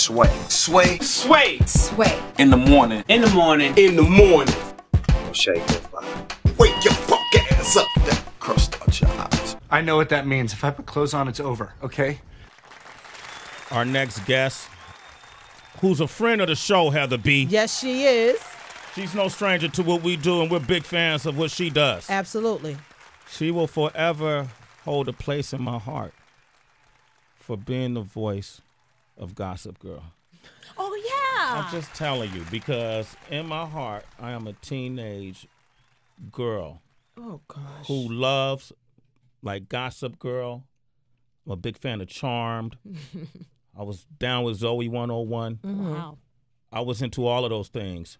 Sway. Sway. Sway. Sway. In the morning. In the morning. In the morning. Shake your body. Wake your punk ass up. Crust out your eyes. I know what that means. If I put clothes on, it's over, okay? Our next guest, who's a friend of the show, Heather B. Yes, she is. She's no stranger to what we do, and we're big fans of what she does. Absolutely. She will forever hold a place in my heart for being the voice of Gossip Girl. Oh, yeah. I'm just telling you, because in my heart, I am a teenage girl who loves, like, Gossip Girl. I'm a big fan of Charmed. I was down with Zoe 101. Mm-hmm. Wow. I was into all of those things,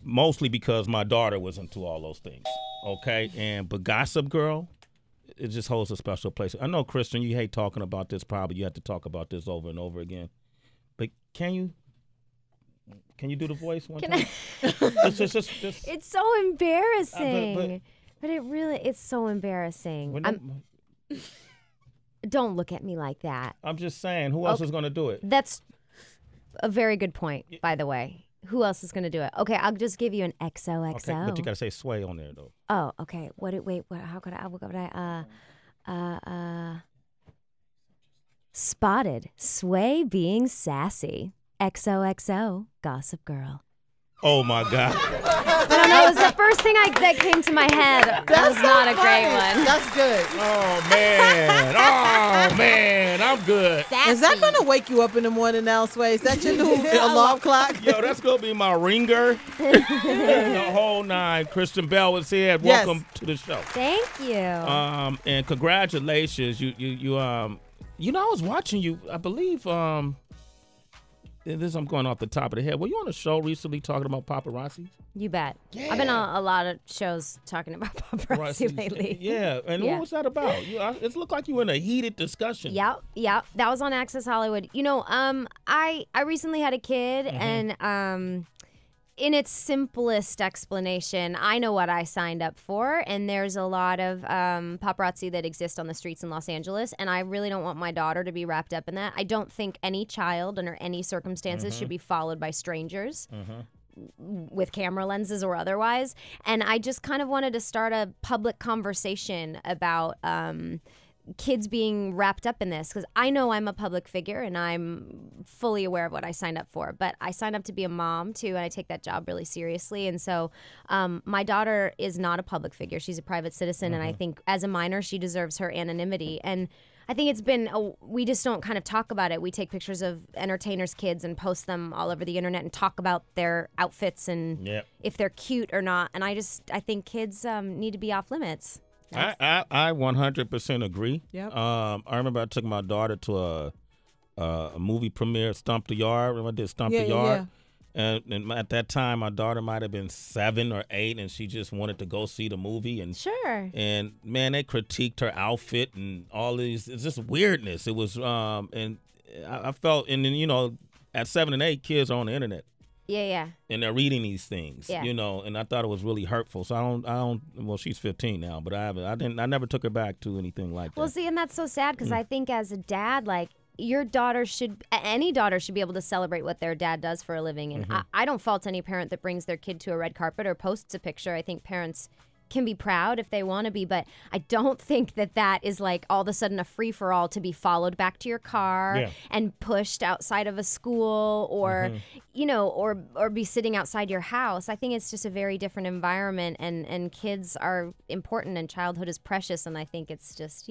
mostly because my daughter was into all those things, okay? But Gossip Girl, it just holds a special place. I know, Kristen, you hate talking about this. Probably you have to talk about this over and over again. But can you do the voice one time? It's so embarrassing. But it's so embarrassing. Don't look at me like that. I'm just saying, who else is going to do it? That's a very good point, by the way. Who else is going to do it? Okay, I'll just give you an XOXO. Okay, but you got to say Sway on there, though. Oh, okay. How could I, Spotted. Sway being sassy. XOXO. Gossip Girl. Oh, my God. I don't know. It was the first thing that came to my head. That was not a great one. That's good. Oh, man, I'm good. Sassy. Is that going to wake you up in the morning now, Sway? Is that your new alarm clock? Yo, that's going to be my ringer. The whole nine. Kristen Bell is here. Welcome to the show. Thank you. And congratulations. You I was watching you, I believe, I'm going off the top of the head. Were you on a show recently talking about paparazzi? You bet. Yeah. I've been on a lot of shows talking about paparazzi lately. Yeah. And what was that about? It looked like you were in a heated discussion. Yeah. That was on Access Hollywood. I recently had a kid, and in its simplest explanation, I know what I signed up for, and there's a lot of paparazzi that exist on the streets in Los Angeles, and I really don't want my daughter to be wrapped up in that. I don't think any child under any circumstances should be followed by strangers with camera lenses or otherwise, and I just kind of wanted to start a public conversation about kids being wrapped up in this, because I know I'm a public figure and I'm fully aware of what I signed up for, but I signed up to be a mom too, and I take that job really seriously. And so my daughter is not a public figure. She's a private citizen, and I think as a minor she deserves her anonymity. And I think we just don't kind of talk about it. We take pictures of entertainers' kids and post them all over the internet and talk about their outfits and if they're cute or not. And I think kids need to be off limits. I 100% agree. Yep. I remember I took my daughter to a movie premiere, Stomp the Yard. Remember I did Stomp the Yard? Yeah. And at that time, my daughter might have been 7 or 8, and she just wanted to go see the movie. And sure. And, man, they critiqued her outfit and all these. It's just weirdness. It was, and I felt, and then, at 7 and 8, kids are on the internet. Yeah. And they're reading these things, and I thought it was really hurtful. So I don't. Well, she's 15 now, but I never took her back to anything like that. Well, see, and that's so sad, because I think as a dad, like, any daughter should be able to celebrate what their dad does for a living. And I don't fault any parent that brings their kid to a red carpet or posts a picture. I think parents can be proud if they want to be, but I don't think that is like all of a sudden a free-for-all to be followed back to your car and pushed outside of a school or or be sitting outside your house. I think it's just a very different environment, and kids are important and childhood is precious, and I think it's just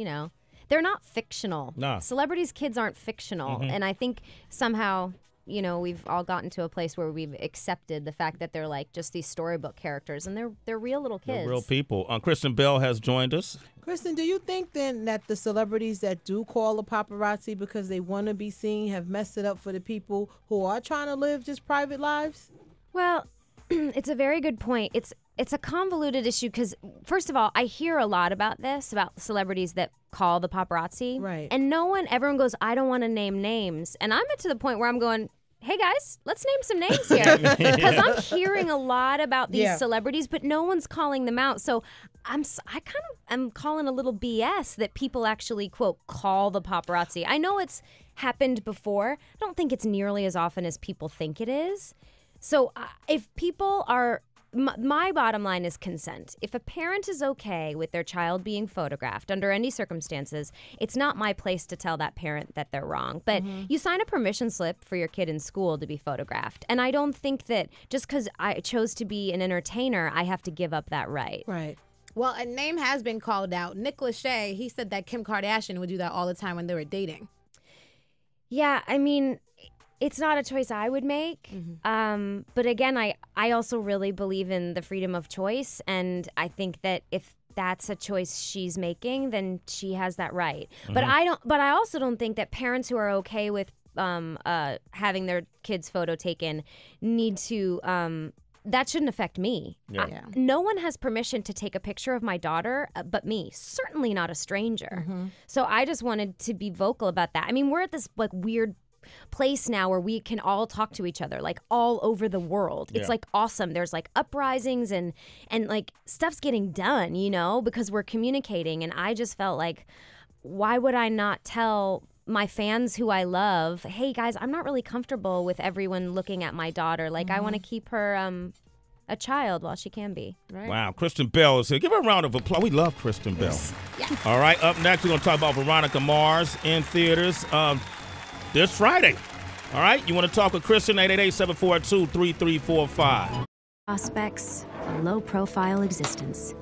they're not fictional. Nah. Celebrities' kids aren't fictional, and I think somehow we've all gotten to a place where we've accepted the fact that they're like just these storybook characters, and they're real little kids. They're real people. Kristen Bell has joined us. Kristen, do you think then that the celebrities that do call the paparazzi because they want to be seen have messed it up for the people who are trying to live just private lives? Well, it's a very good point. It's a convoluted issue because, first of all, I hear a lot about celebrities that call the paparazzi. Right. And everyone goes, I don't want to name names. And I'm to the point where I'm going, hey guys, let's name some names here. Because I'm hearing a lot about these celebrities, but no one's calling them out. So I kind of am calling a little BS that people actually, quote, call the paparazzi. I know it's happened before. I don't think it's nearly as often as people think it is. So if people are, my bottom line is consent. If a parent is okay with their child being photographed under any circumstances, it's not my place to tell that parent that they're wrong. But you sign a permission slip for your kid in school to be photographed. And I don't think that just because I chose to be an entertainer, I have to give up that right. Right. Well, a name has been called out. Nick Lachey, he said that Kim Kardashian would do that all the time when they were dating. Yeah, I mean, it's not a choice I would make. But again, I also really believe in the freedom of choice. And I think that if that's a choice she's making, then she has that right. But I also don't think that parents who are okay with having their kids' photo taken need to that shouldn't affect me. Yeah. No one has permission to take a picture of my daughter but me, certainly not a stranger. So I just wanted to be vocal about that. I mean, we're at this like weird place now where we can all talk to each other like all over the world. It's like awesome. There's like uprisings and like stuff's getting done, you know, because we're communicating. And I just felt like, why would I not tell my fans who I love, hey guys, I'm not really comfortable with everyone looking at my daughter. Like I want to keep her a child while she can be. Right? Wow, Kristen Bell is here. Give her a round of applause. We love Kristen Bell. All right, up next we're going to talk about Veronica Mars in theaters this Friday. All right, you want to talk with Kristen, 888-742-3345. Prospects, a low-profile existence.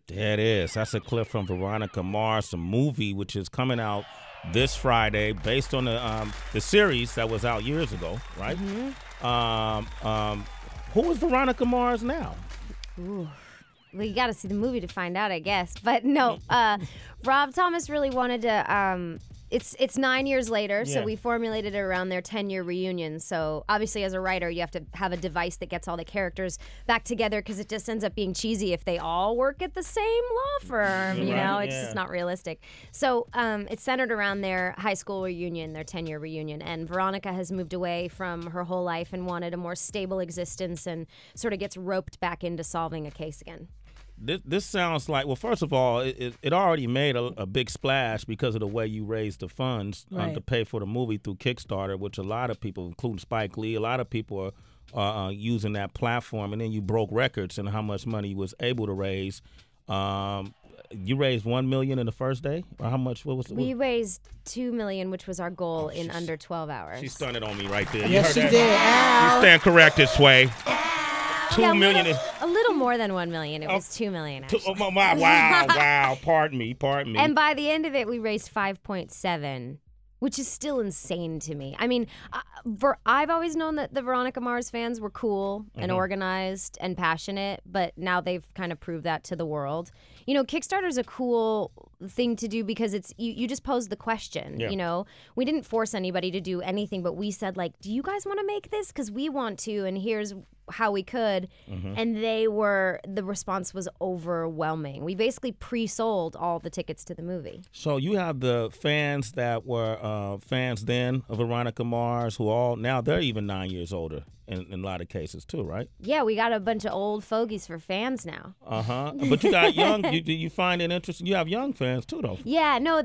There it is. That's a clip from Veronica Mars, a movie which is coming out this Friday based on the series that was out years ago, right? Who is Veronica Mars now? Ooh. Well, you got to see the movie to find out, I guess. But no, Rob Thomas really wanted to It's 9 years later, so we formulated it around their 10-year reunion. So obviously as a writer, you have to have a device that gets all the characters back together because it just ends up being cheesy if they all work at the same law firm. You know, it's just not realistic. So it's centered around their high school reunion, their 10-year reunion. And Veronica has moved away from her whole life and wanted a more stable existence and sort of gets roped back into solving a case again. This sounds like, well, first of all, it already made a big splash because of the way you raised the funds to pay for the movie through Kickstarter, which a lot of people, including Spike Lee, a lot of people are using that platform. And then you broke records in how much money you was able to raise. You raised $1 million in the first day, or how much? What was it? We raised $2 million, which was our goal in under 12 hours. She stunned it on me right there. Yes, you heard she that? did. You stand corrected, Sway. $2 million. A little more than $1 million. It was $2 million, actually. Wow. Pardon me. And by the end of it, we raised 5.7, which is still insane to me. I mean, I've always known that the Veronica Mars fans were cool and organized and passionate, but now they've kind of proved that to the world. You know, Kickstarter's a cool thing to do because it's you just pose the question, you know. We didn't force anybody to do anything, but we said, like, do you guys want to make this? Because we want to, and here's how we could. And the response was overwhelming. We basically pre-sold all the tickets to the movie. So you have the fans that were fans then of Veronica Mars who now they're even 9 years older in a lot of cases too, right? Yeah, we got a bunch of old fogies for fans now. But you got young. you find it interesting. You have young fans too, though. Yeah, no.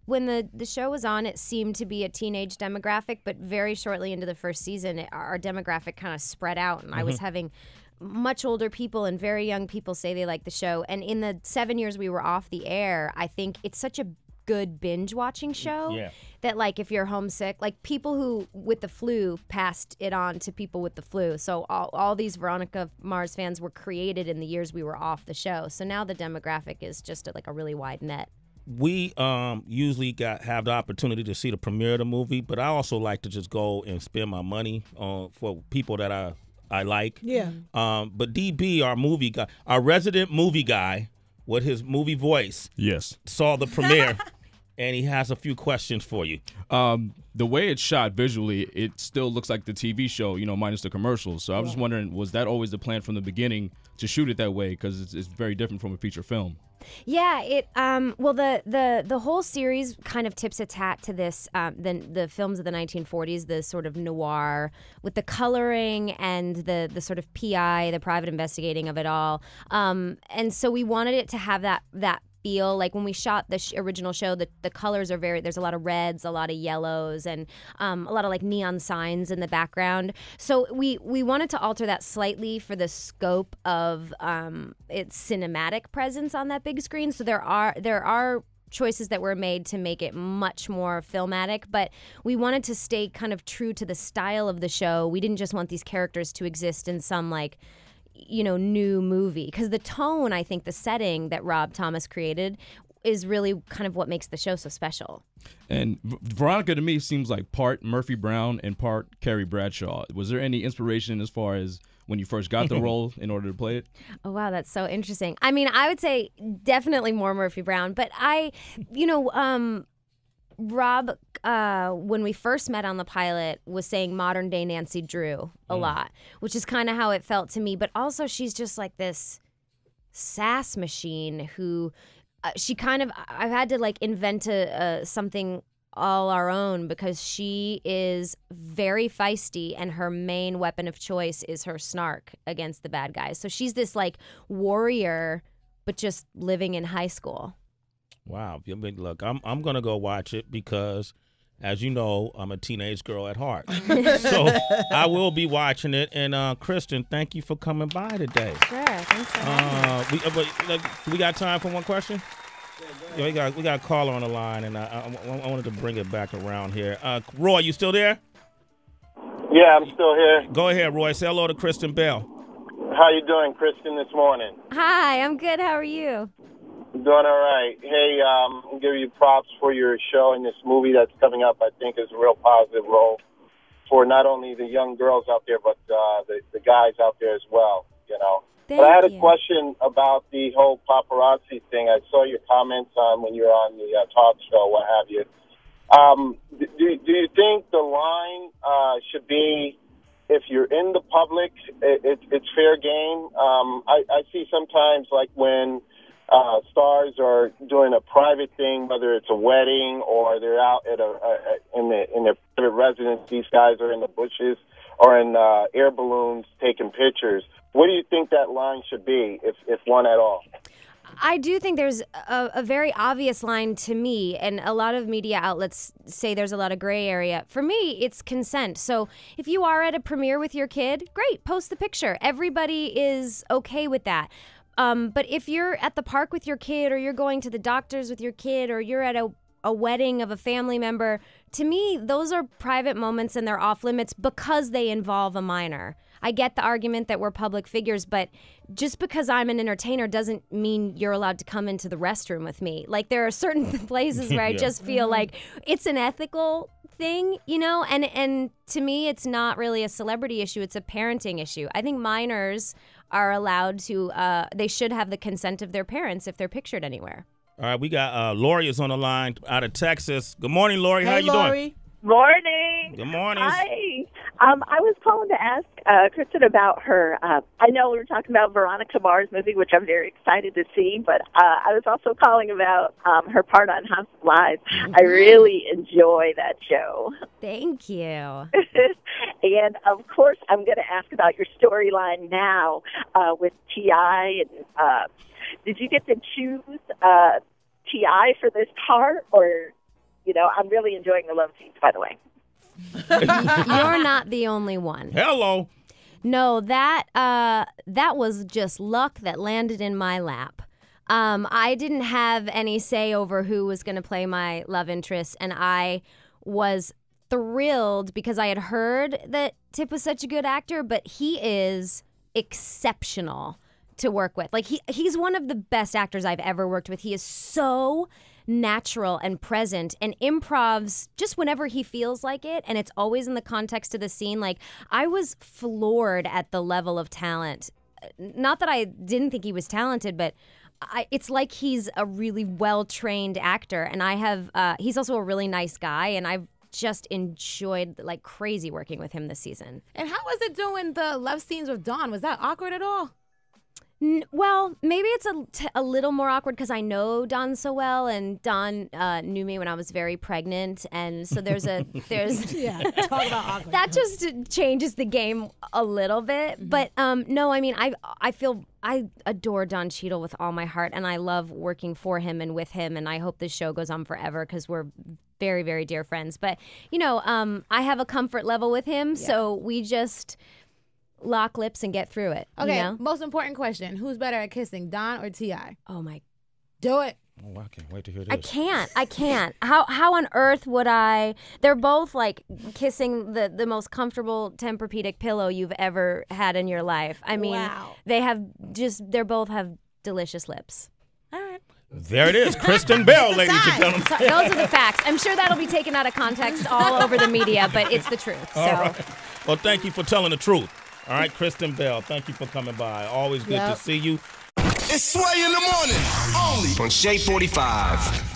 When the show was on, it seemed to be a teenage demographic, but very shortly into the first season, our demographic kind of spread out, and I was having much older people and very young people say they like the show. And in the 7 years we were off the air, I think it's such a good binge watching show that, like, if you're homesick, like people who with the flu passed it on to people with the flu. So all these Veronica Mars fans were created in the years we were off the show. So now the demographic is just like a really wide net. We usually have the opportunity to see the premiere of the movie, but I also like to just go and spend my money for people that I like. Yeah. But DB, our movie guy, our resident movie guy, with his movie voice, saw the premiere, and he has a few questions for you. The way it's shot visually, it still looks like the TV show, you know, minus the commercials. So I'm just wondering, was that always the plan from the beginning to shoot it that way? Because it's very different from a feature film. Yeah, well, the whole series kind of tips its hat to this, the films of the 1940s, the sort of noir with the coloring and the sort of PI, the private investigating of it all. And so we wanted it to have that feel. Like when we shot the original show, the colors are there's a lot of reds, a lot of yellows, and a lot of like neon signs in the background. So we wanted to alter that slightly for the scope of its cinematic presence on that big screen. So there are choices that were made to make it much more filmatic, but we wanted to stay kind of true to the style of the show. We didn't just want these characters to exist in some like, new movie, because the tone, I think the setting that Rob Thomas created is really kind of what makes the show so special. And Veronica to me seems like part Murphy Brown and part Carrie Bradshaw. Was there any inspiration as far as when you first got the role in order to play it? Oh, wow, that's so interesting. I mean, I would say definitely more Murphy Brown, but Rob, when we first met on the pilot, was saying modern day Nancy Drew a lot, which is kind of how it felt to me. But also she's just like this sass machine who I've had to like invent something all our own, because she is very feisty and her main weapon of choice is her snark against the bad guys. So she's this like warrior, but just living in high school. Wow. I mean, look, I'm going to go watch it because, as you know, I'm a teenage girl at heart. So I will be watching it. And, Kristen, thank you for coming by today. Sure. Thanks for having me. We got time for one question? Yeah, we got a caller on the line, and I wanted to bring it back around here. Roy, you still there? Yeah, I'm still here. Go ahead, Roy. Say hello to Kristen Bell. How you doing, Kristen, this morning? Hi, I'm good. How are you? Doing all right. Hey, I'll give you props for your show and this movie that's coming up. I think is a real positive role for not only the young girls out there, but the guys out there as well, But I had a question about the whole paparazzi thing. I saw your comments on when you were on the talk show, what have you. Do you think the line should be, if you're in the public, it's fair game? I see sometimes, like when stars are doing a private thing, whether it's a wedding or they're out at in their private residence, these guys are in the bushes or in air balloons taking pictures. What do you think that line should be, if one at all? I do think there's a very obvious line to me, and a lot of media outlets say there's a lot of gray area. For me, it's consent. So if you are at a premiere with your kid, great, post the picture. Everybody is okay with that. But if you're at the park with your kid, or you're going to the doctor's with your kid, or you're at a wedding of a family member, to me, those are private moments and they're off limits because they involve a minor. I get the argument that we're public figures, but just because I'm an entertainer doesn't mean you're allowed to come into the restroom with me. Like, there are certain places where I just feel like it's an ethical thing, and to me, it's not really a celebrity issue. It's a parenting issue. I think minors are allowed to, they should have the consent of their parents if they're pictured anywhere. All right, we got Lori is on the line out of Texas. Good morning, Lori. How you Lori. doing? Morning. Good morning. Hi. I was calling to ask Kristen about her. I know we were talking about Veronica Mars movie, which I'm very excited to see, but I was also calling about her part on House of Lies. I really enjoy that show. Thank you. And, of course, I'm going to ask about your storyline now with T.I. And did you get to choose T.I. for this part, or... I'm really enjoying the love scenes, by the way. You're not the only one. Hello. No, that was just luck that landed in my lap. I didn't have any say over who was going to play my love interest, and I was thrilled because I had heard that Tip was such a good actor, but he is exceptional to work with. Like, he's one of the best actors I've ever worked with. He is so natural and present and improvs just whenever he feels like it, and it's always in the context of the scene. Like, I was floored at the level of talent. Not that I didn't think he was talented, but it's like he's a really well-trained actor, and he's also a really nice guy, and I've just enjoyed like crazy working with him this season. And how was it doing the love scenes with Dawn? Was that awkward at all? Well, maybe it's a little more awkward because I know Don so well, and Don knew me when I was very pregnant, and so there's Yeah, talk about awkward. that just changes the game a little bit. But no, I mean I adore Don Cheadle with all my heart, and I love working for him and with him, and I hope this show goes on forever because we're very, very dear friends. But I have a comfort level with him, so we just lock lips and get through it. Okay, you know? most important question. Who's better at kissing, Don or T.I.? Oh, my. Do it. Oh, I can't wait to hear this. I can't. How on earth would I? They're both like kissing the most comfortable Tempur-Pedic pillow you've ever had in your life. I mean, Wow. they both have delicious lips. All right. There it is, Kristen Bell, ladies and gentlemen. So those are the facts. I'm sure that'll be taken out of context all over the media, but it's the truth. All right. Well, thank you for telling the truth. All right, Kristen Bell, thank you for coming by. Always good to see you. It's Sway in the morning, only on Shea 45.